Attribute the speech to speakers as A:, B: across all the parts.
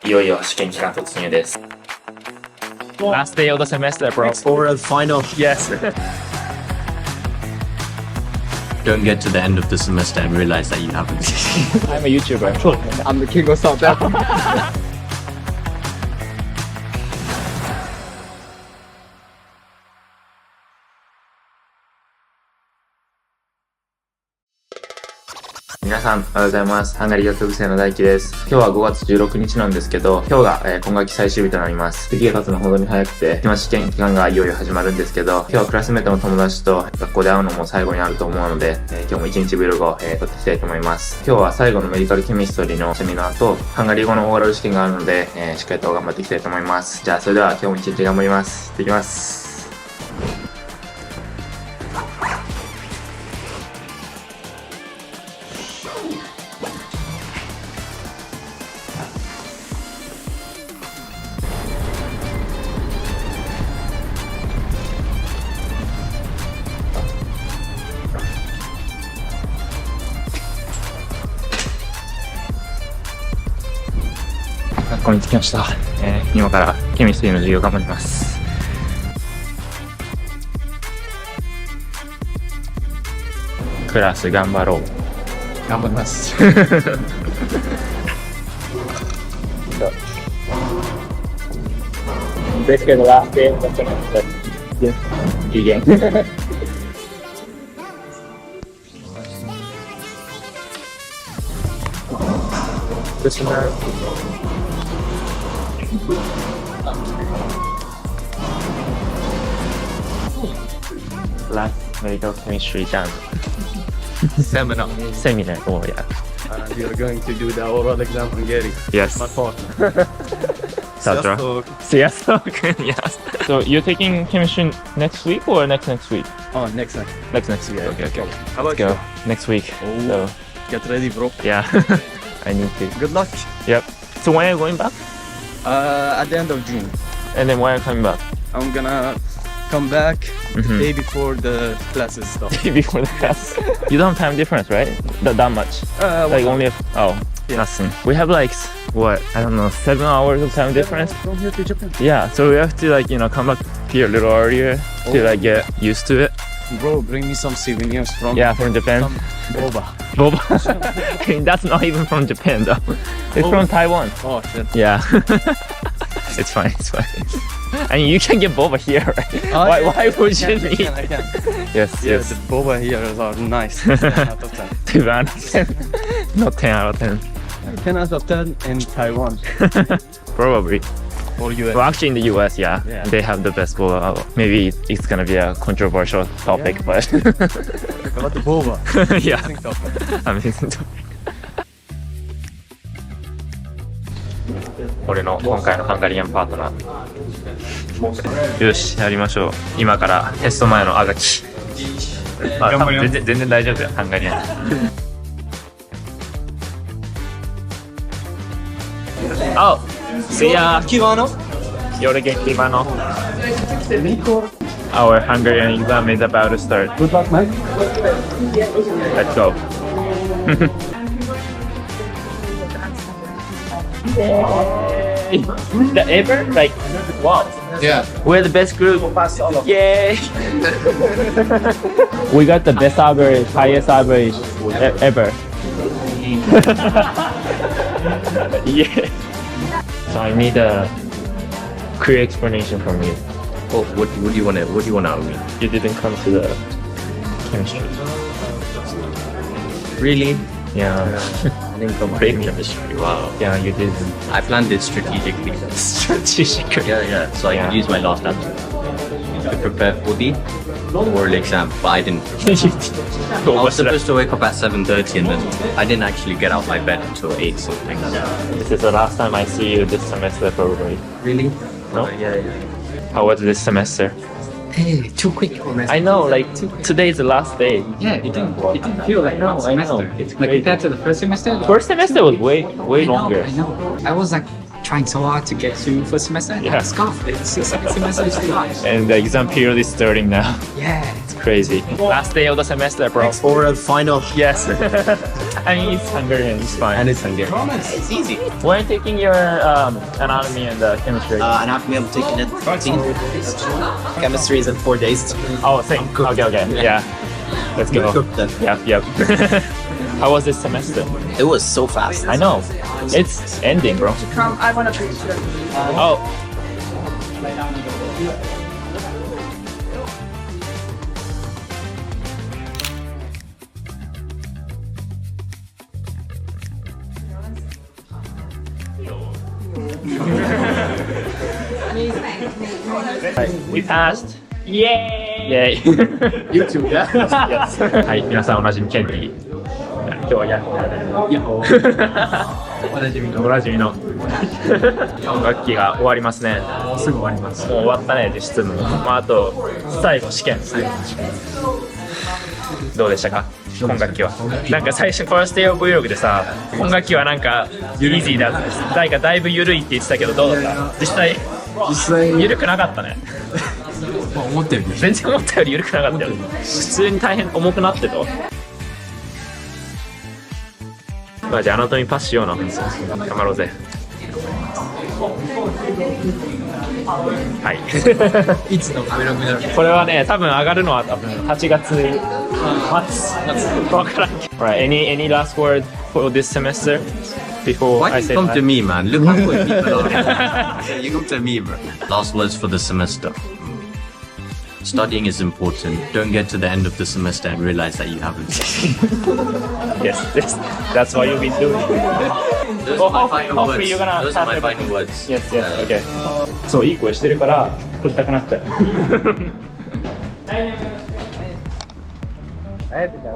A: いよいよ試験期間突入です。Last day of the semester, bro.
B: Oral final.
A: Yes.
B: Don't get to the end of the semester and realize that you haven't.
A: I'm a YouTuber.
C: I'm the king of South Africa.
A: 皆さん、おはようございます。ハンガリー学部生の大輝です。今日は5月16日なんですけど、今日が、今学期最終日となります。適計活のほどに早くて、今試験期間がいよいよ始まるんですけど、今日はクラスメートの友達と学校で会うのも最後になると思うので、今日も1日 Vlog を、撮っていきたいと思います。今日は最後のメディカルケミストリーのセミナーと、ハンガリー語のオーラル試験があるので、しっかりと頑張っていきたいと思います。じゃあ、それでは今日も1日頑張ります。行ってきます。学校に着きました。今からケミストリーの授業頑張ります。クラス頑張ろう。
C: 頑張ります。
A: Basically the last day of the semester. Yes. Again. Last medical chemistry done.
C: Seminar.
A: Seminar. Oh yeah.
C: You're going to do the oral exam Hungary.
A: Yes.
C: My fault.
A: Satra. Yes. Yes. So you're taking chemistry next week or next week?
C: Oh, next time.
A: Next week.
C: Yeah,
A: Okay.
C: How
A: Let's
C: about
A: go next week.
C: Oh.
A: So
C: Get ready, bro.
A: yeah, I need to.
C: Good luck.
A: Yep. So when are you going back?
C: At the end of June,
A: And then when are you coming back?
C: I'm gonna come back
A: Mhm.
C: day before the classes start.
A: Before the class. You don't have time difference, right? That much. Like only
C: Yeah.
A: nothing. We have like what? I don't know, 7 hours of time difference.
C: From here to Japan.
A: Yeah. So we have to like come back here a little earlier to like get used to it.
C: Bro, bring me some souvenirs from
A: Yeah, from Japan.
C: some boba.
A: Boba. I mean, that's not even from Japan though. It's from Taiwan.
C: Oh shit.
A: Yeah. It's fine. I mean, you can get boba here, right?
C: Oh,
A: why
C: yeah,
A: would
C: I
A: you
C: can,
A: need?
C: I can.
A: Yes,
C: Yeah,
A: yes.
C: the boba here are nice. 10 out of 10.
A: 2 out of 10. Not 10 out of 10.
C: 10 out of 10 in Taiwan.
A: Probably.
C: Or US.
A: Well, actually, in the US, yeah,
C: Yeah.
A: they have the best boba. Maybe it's gonna be a controversial topic,
C: Yeah.
A: but
C: About the boba.
A: yeah,
C: Think topic.
A: amazing topic. 俺の今回のハンガリアンパートナー。よし、やりましょう。今からテスト前のあがき。まあ、多分全然大丈夫よ、ハンガリアン。Oh, see ya.
C: Kivano.
A: Jorgen Kivano. Our Hungarian exam is about to start.
C: Good luck, man.
A: Let's go. The ever? Like, wow.
C: Yeah.
A: We're the best group. Yay! We got the best average, highest average ever. Yeah. So I need a clear explanation from you.
B: Oh, what do you want out of me?
A: You didn't come to the chemistry.
B: Really?
A: Yeah.
B: I didn't come to chemistry. Wow.
A: Yeah, you didn't.
B: I planned it strategically.
A: Strategically.
B: Yeah. So I
A: Yeah.
B: could use my last answer to prepare for the oral exam, but I didn't. I was supposed to wake up at 7:30 and then I didn't actually get out my bed until 8 something.
A: This is the last time I see you this semester, probably.
B: Really?
A: No?
B: Yeah.
A: How was this semester?
B: Hey, too quick.
A: I know, like today is the last day.
D: Yeah, it didn't feel like one
A: I know.
D: semester.
A: It's
D: Like
A: crazy.
D: compared to the first semester.
A: First semester was way
D: I know,
A: longer.
D: I know. I was like trying so hard to get through first semester. And
A: Yeah.
D: it's gone. It's the second semester is still live.
A: And the exam period is starting now.
D: Yeah.
A: It's crazy. Last day of the semester, bro.
B: Oral final.
A: Yes. I mean, it's Hungarian. It's fine.
B: And it's Hungarian.
D: It's easy.
A: When you're taking your anatomy and chemistry.
D: Anatomy, I'm taking it 14. Chemistry is in 4 days.
A: Oh, same. Okay. Yeah. Let's go.
B: Then.
A: Yep. How was this semester?
D: It was so fast.
A: I know. It's ending, bro.
E: Come, I want a picture.
A: Oh. We passed. Yay!
D: YouTube, yeah?
A: Yes. はい、皆さんおなじみケンティ。今日はやおなじみの音楽期が終わりますね。もうすぐ終わります。もう終わったね、実質も。あと最後試験。どうでしたか？今学期は。なんか最初ファーストイヤー Vlog でさ、今学期はなんかイージーだった。なんかだいぶ緩いって言ってたけどどうだった？実際緩くなかったね。
D: 思ったより。
A: 全然思ったより緩くなかったよ。普通に大変重くなってた。まあじゃあアナトミーパスしような。頑張ろうぜ。はい。
D: いつのカメラになる？
A: これはね、多分上がるのは多分8月末。わからんけど。Alright, any last word for this semester before
B: Why
A: I
B: do you
A: say
B: come
A: bye?
B: to me, man? Look how quick people are. Yeah, you come to me, bro. Last words for the semester. Studying is important. Don't get to the end of the semester and realize that you haven't.
A: Yes, that's what you've been doing.
B: Those
A: Well,
B: are my final
A: hopefully
B: words.
A: you're gonna
B: Those are my
A: have
B: final words.
A: Yes, okay. そう、いい声してるから、撮りたくなっちゃ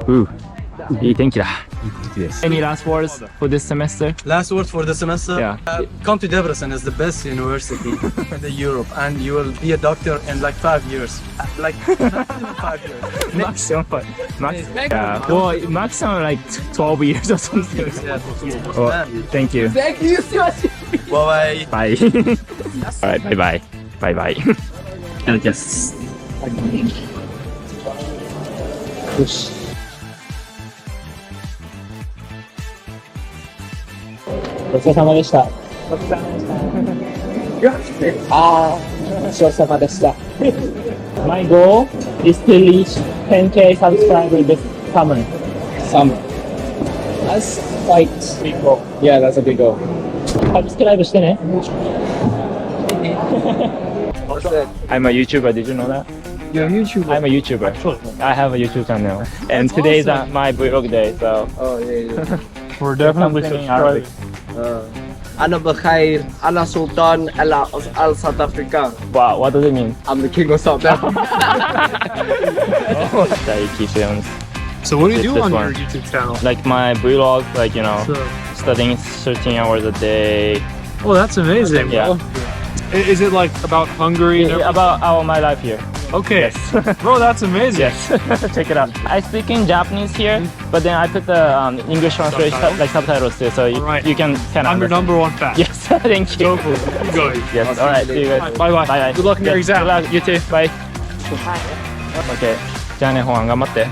A: う。いい天気だ。Any last words for this semester?
C: Last word for the semester.
A: Yeah.
C: Come to Debrecen. It's the best university in the Europe, and you will be a doctor in like 5 years. Like not even 5 years.
A: Maximum, yeah. Well, maximum like 12 years or something.
C: Yeah.
A: Oh, thank you.
C: Bye bye.
A: Bye. Alright, bye bye. Bye bye. Yes. よし。ごちそうさまでした。ごちそうさまでした。ごちそうさまでした。My goal is to reach 10k subscribers this summer. That's quite big goal. Yeah, that's a big goal. Subscribe してね。I'm a YouTuber. Did you know that?
C: You're a YouTuber.
A: I'm a YouTuber. I have a YouTube channel, and today is my vlog day. So
C: Oh yeah.
F: We're definitely
A: something in Arabic.
F: Ana Bakhair, Ana Sultan, Al South Africa.
A: Wow, what does it mean?
F: I'm the king of South Africa. So what do you
A: It's
F: do
A: this
F: on
A: one.
F: your YouTube channel?
A: Like my vlog, like studying 13 hours a day.
F: Oh, that's amazing.
A: Yeah.
F: Bro. Is it like about Hungary? And
A: About my life here.
F: okay. Bro, that's amazing.
A: Yes, check it out. I speak in Japanese here, but then I put the English translation,
F: Subtitles?
A: like subtitles too, so
F: Alright.
A: you can kind of.
F: I'm your number one fan.
A: Yes, thank you.
F: Go for it. Keep going.
A: Yes, alright, see you guys.
F: Bye bye.
A: Bye bye.
F: Good luck in your
A: Yes,
F: exam.
A: Good luck, you too. Bye. Okay. じゃあね、本案頑張って。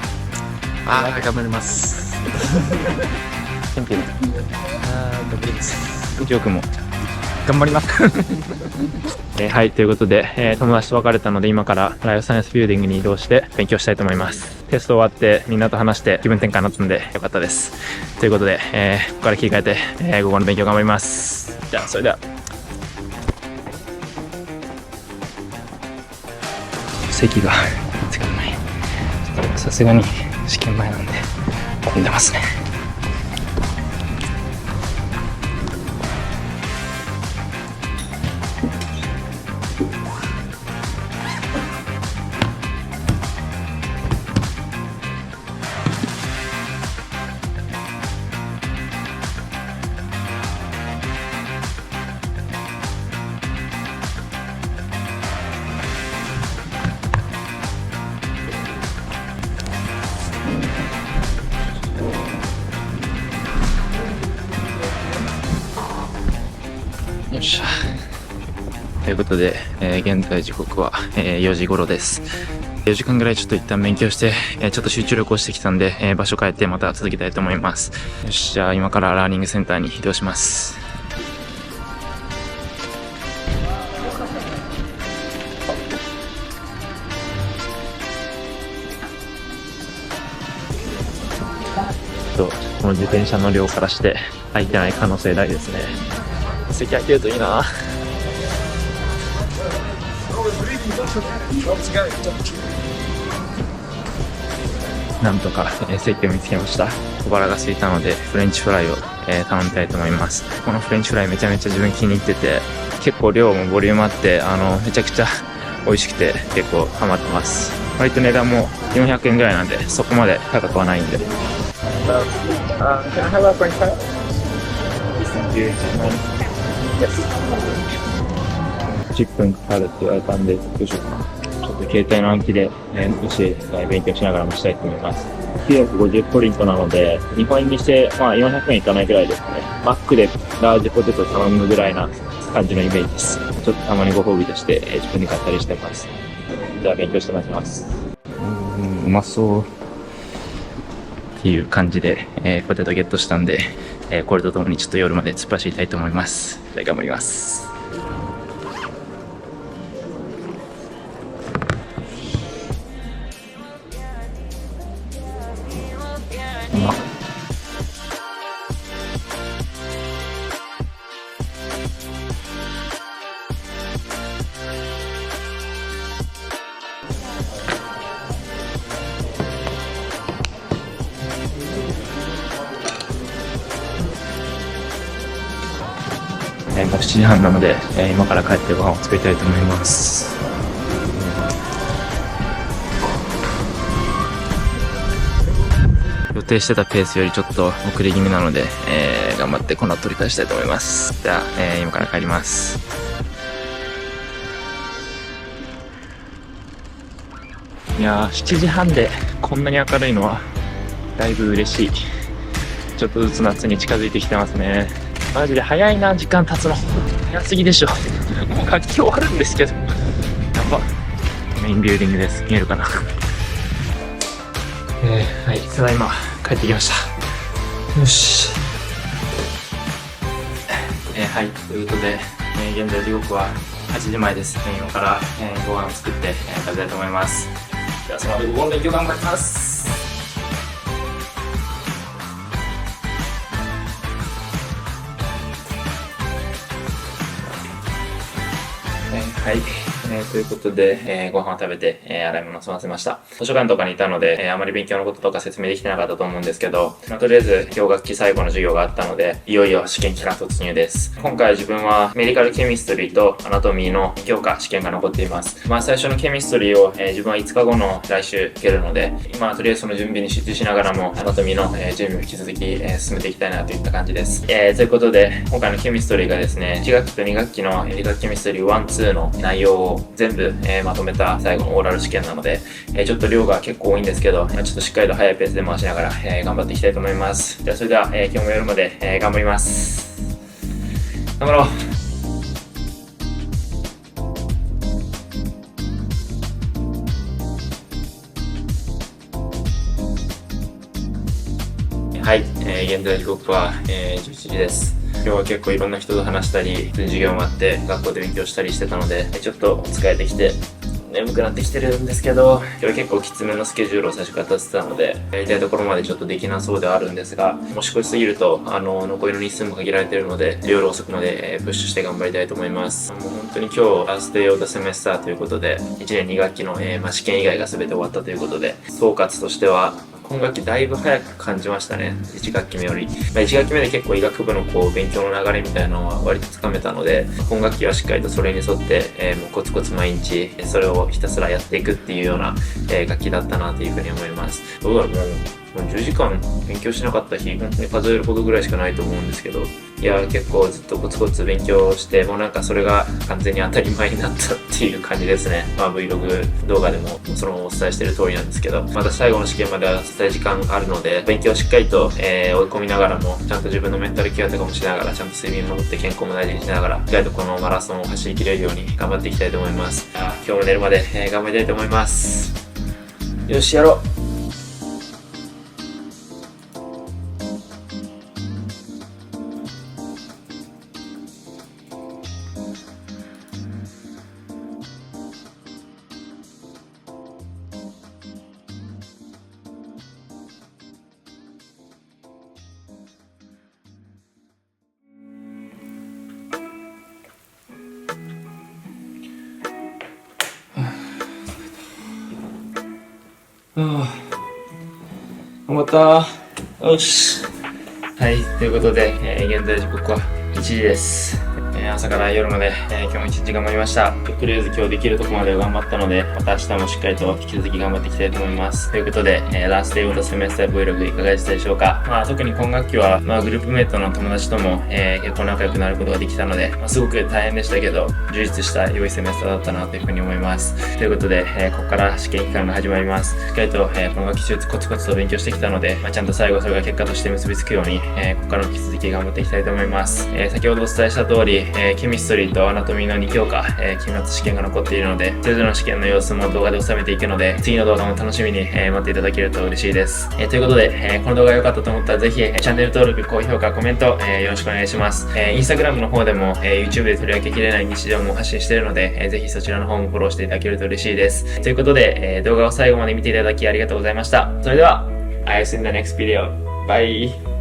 D: 頑張ります。
A: 天気。
D: 頑張ります。
A: ジョークも。
D: 頑張ります。
A: はい、ということで、友達と別れたので今からライフサイエンスビルディングに移動して勉強したいと思います。テスト終わってみんなと話して気分転換になったのでよかったです。ということで、ここから切り替えて、午後の勉強頑張ります。じゃあそれでは。席がつかない。ちょっとさすがに試験前なんで混んでますね。よっしゃ。ということで、現在時刻は、4時頃です。4時間ぐらいちょっと一旦勉強して、ちょっと集中力をしてきたんで、場所変えてまた続けたいと思います。よし、じゃあ今からラーニングセンターに移動します。この自転車の量からして空いてない可能性大ですね。席空いてるといいな。なんとか、席を見つけました。小腹が空いたのでフレンチフライを、頼みたいと思います。このフレンチフライめちゃめちゃ自分気に入ってて、結構量もボリュームあってめちゃくちゃ美味しくて結構ハマってます。割と値段も400円ぐらいなんでそこまで高くはないんで。Can I have a French fry? Yes. 10分かかるって言われたんで、どうしようかな。ちょっと携帯の暗記で、少し勉強しながらもしたいと思います。950ポイントなので、日本円にして、400円いかないぐらいですね。マックでラージポテト頼むぐらいな感じのイメージです。ちょっとたまにご褒美として、自分に買ったりしてます。じゃあ勉強してまいります。うまそう。っていう感じで、ポテトゲットしたんで、これとともにちょっと夜まで突っ走りたいと思います。じゃあ頑張ります。もう7時半なので、今から帰ってご飯を作りたいと思います。予定してたペースよりちょっと遅れ気味なので、頑張ってこの後取り返したいと思います。じゃあ、今から帰ります。いやー、7時半でこんなに明るいのはだいぶ嬉しい。ちょっとずつ夏に近づいてきてますね。マジで早いな、時間経つの早すぎでしょ。もう活気終わるんですけど、やば。メインビューディングです。見えるかな。はい、ただいま帰ってきました。よし。はい、ということで、現在時刻は8時前です。今から、ご飯を作って、食べたいと思います。ではそのまで午後の勉強頑張ります。はい、ということで、ご飯を食べて、洗い物を済ませました。図書館とかにいたので、あまり勉強のこととか説明できてなかったと思うんですけど、とりあえず今日学期最後の授業があったので、いよいよ試験期間突入です。今回自分はメディカルケミストリーとアナトミーの教科試験が残っています。最初のケミストリーを、自分は5日後の来週受けるので、今とりあえずその準備に集中しながらも、アナトミーの、準備を引き続き、進めていきたいなといった感じです。ということで、今回のケミストリーがですね、1学期と2学期のメディカルケミストリー1、2の内容を全部、まとめた最後のオーラル試験なので、ちょっと量が結構多いんですけど、ちょっとしっかりと速いペースで回しながら、頑張っていきたいと思います。じゃあそれでは、今日も夜まで、頑張ります。頑張ろう。はい、現在時刻は、11時です。今日は結構いろんな人と話したり、授業もあって学校で勉強したりしてたので、ちょっと疲れてきて眠くなってきてるんですけど、今日は結構きつめのスケジュールを最初から立ててたので、やりたいところまでちょっとできなそうではあるんですが、もし越しすぎると残りの日数も限られているので、夜遅くまで、プッシュして頑張りたいと思います。もう本当に今日ラストデイオブザセメスターということで、1年2学期の、試験以外が全て終わったということで、総括としては今学期だいぶ早く感じましたね。1学期目より。1学期目で結構医学部の勉強の流れみたいなのは割とつかめたので、今学期はしっかりとそれに沿って、もうコツコツ毎日それをひたすらやっていくっていうような、学期だったなというふうに思います。どうだろう、もう10時間勉強しなかった日、本当に数えるほどぐらいしかないと思うんですけど、いや、結構ずっとコツコツ勉強して、もうなんかそれが完全に当たり前になったっていう感じですね。まあ Vlog 動画でもそのままお伝えしてる通りなんですけど、また最後の試験までは実際時間あるので、勉強をしっかりと、追い込みながらも、ちゃんと自分のメンタルケアとかもしながら、ちゃんと睡眠も守って健康も大事にしながら、しっかりとこのマラソンを走り切れるように頑張っていきたいと思います。今日も寝るまで、頑張りたいと思います。よし、やろう。頑張ったー。よし。はい、ということで、現在時刻は1時です。朝から夜まで、今日も一日頑張りました。とりあえず今日できるとこまで頑張ったので、また明日もしっかりと引き続き頑張っていきたいと思います。ということで、ラスト英語とセメスター Vlog いかがでしたでしょうか。まあ特に今学期は、グループメイトの友達とも、結構仲良くなることができたので、すごく大変でしたけど、充実した良いセメスターだったなというふうに思います。ということで、ここから試験期間が始まります。しっかりと、この学期中コツコツと勉強してきたので、ちゃんと最後それが結果として結びつくように、ここからの引き続き頑張っていきたいと思います。先ほどお伝えした通り、ケミストリーとアナトミーの2教科、期末試験が残っているので、それぞれの試験の様子も動画で収めていくので、次の動画も楽しみに、待っていただけると嬉しいです。ということで、この動画が良かったと思ったらぜひ、チャンネル登録、高評価、コメント、よろしくお願いします。インスタグラムの方でも、YouTube で取り上げきれない日常も発信しているので、ぜひそちらの方もフォローしていただけると嬉しいです。ということで、動画を最後まで見ていただきありがとうございました。それでは、I'll see you in the next video. Bye!